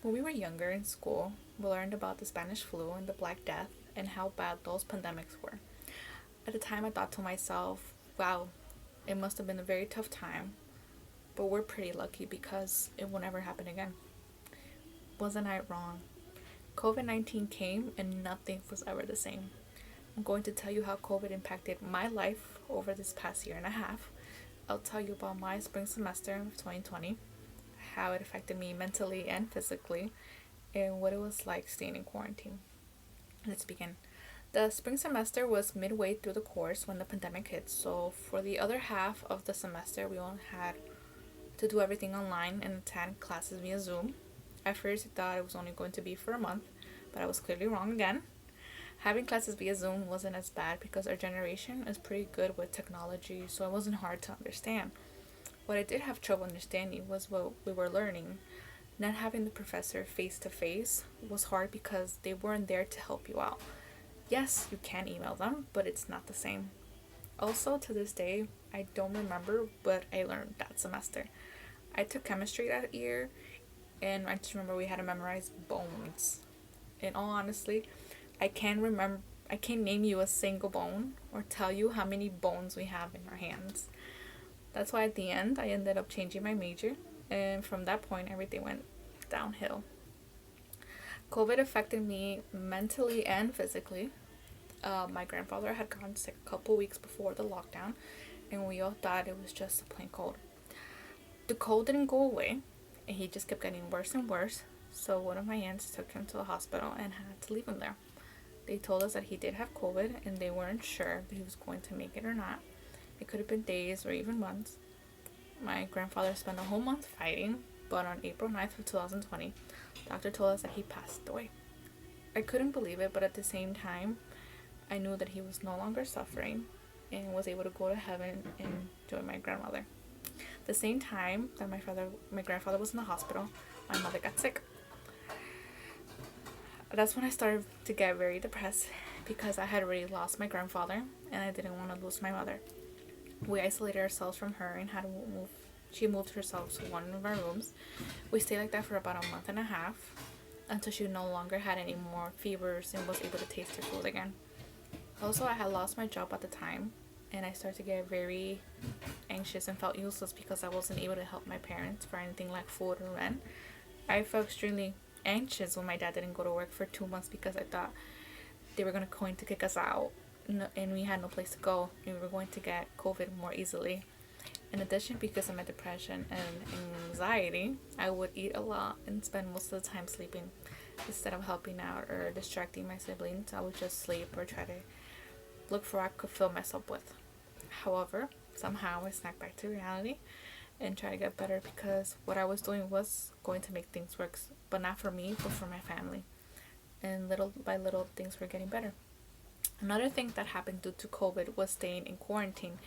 When we were younger in school, we learned about the Spanish flu and the Black Death and how bad those pandemics were. At the time, I thought to myself, wow, it must have been a very tough time, but we're pretty lucky because it will never happen again. Wasn't I wrong? COVID 19 came and nothing was ever the same. I'm going to tell you how COVID impacted my life over this past year and a half. I'll tell you about my spring semester of 2020, how it affected me mentally and physically, and what it was like staying in quarantine. Let's begin. The spring semester was midway through the course when the pandemic hit, so for the other half of the semester, we only had to do everything online and attend classes via Zoom. At first, I thought it was only going to be for a month, but I was clearly wrong again. Having classes via Zoom wasn't as bad because our generation is pretty good with technology, so it wasn't hard to understand. What I did have trouble understanding was what we were learning. Not having the professor face to face was hard because they weren't there to help you out. Yes, you can email them, but it's not the same. Also, to this day, I don't remember what I learned that semester. I took chemistry that year, and I just remember we had to memorize bones. In all honesty, I can't name you a single bone or tell you how many bones we have in our hands. That's why at the end I ended up changing my major, and from that point everything went downhill. COVID affected me mentally and physically. My grandfather had gotten sick a couple weeks before the lockdown, and we all thought it was just a plain cold. The cold didn't go away, and he just kept getting worse and worse. So one of my aunts took him to the hospital and had to leave him there. They told us that he did have COVID, and they weren't sure if he was going to make it or not. It could have been days or even months. My grandfather spent a whole month fighting, but on April 9th of 2020, the doctor told us that he passed away. I couldn't believe it, but at the same time, I knew that he was no longer suffering and was able to go to heaven and join my grandmother. The same time that my grandfather was in the hospital, my mother got sick. That's when I started to get very depressed because I had already lost my grandfather and I didn't want to lose my mother. We isolated ourselves from her and had to move. She moved herself to one of our rooms. We stayed like that for about a month and a half until she no longer had any more fevers and was able to taste her food again. Also, I had lost my job at the time, and I started to get very anxious and felt useless because I wasn't able to help my parents for anything like food or rent. I felt extremely anxious when my dad didn't go to work for 2 months because I thought they were going to kick us out, and we had no place to go, and we were going to get COVID more easily. In addition, because of my depression and anxiety, I would eat a lot and spend most of the time sleeping. Instead of helping out or distracting my siblings, I would just sleep or try to look for what I could fill myself with. However, somehow I snapped back to reality and tried to get better because what I was doing was going to make things work, but not for me, but for my family. And little by little, things were getting better. Another thing that happened due to COVID was staying in quarantine.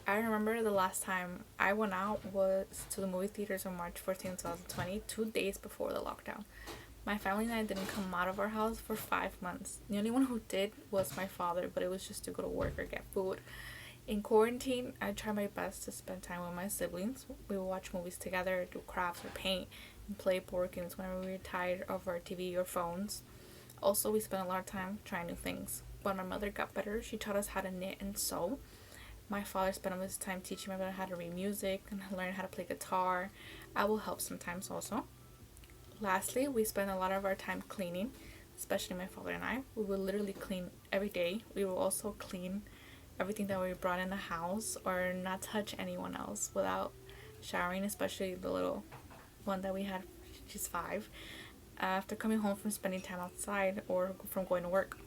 I remember the last time I went out was to the movie theaters on March 14, 2020, 2 days before the lockdown. My family and I didn't come out of our house for 5 months. The only one who did was my father, but it was just to go to work or get food. In quarantine, I tried my best to spend time with my siblings. We would watch movies together, do crafts or paint, and play board games whenever we were tired of our TV or phones. Also, we spent a lot of time trying new things. When my mother got better, she taught us how to knit and sew. My father spent all his time teaching me about how to read music and learn how to play guitar. I will help sometimes also. Lastly, we spend a lot of our time cleaning, especially my father and I. We will literally clean every day. We will also clean everything that we brought in the house or not touch anyone else without showering, especially the little one that we had. She's 5. After coming home from spending time outside or from going to work.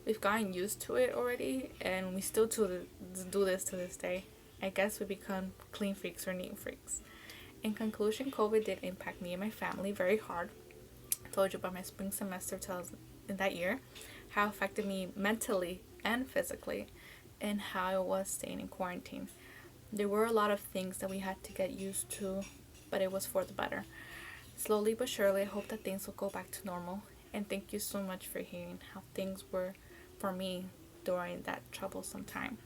We've gotten used to it already, and we still do this to this day. I guess we become clean freaks or neat freaks. In conclusion, COVID did impact me and my family very hard. I told you about my spring semester in that year, how it affected me mentally and physically, and how it was staying in quarantine. There were a lot of things that we had to get used to, but it was for the better. Slowly but surely, I hope that things will go back to normal. And thank you so much for hearing how things were for me during that troublesome time.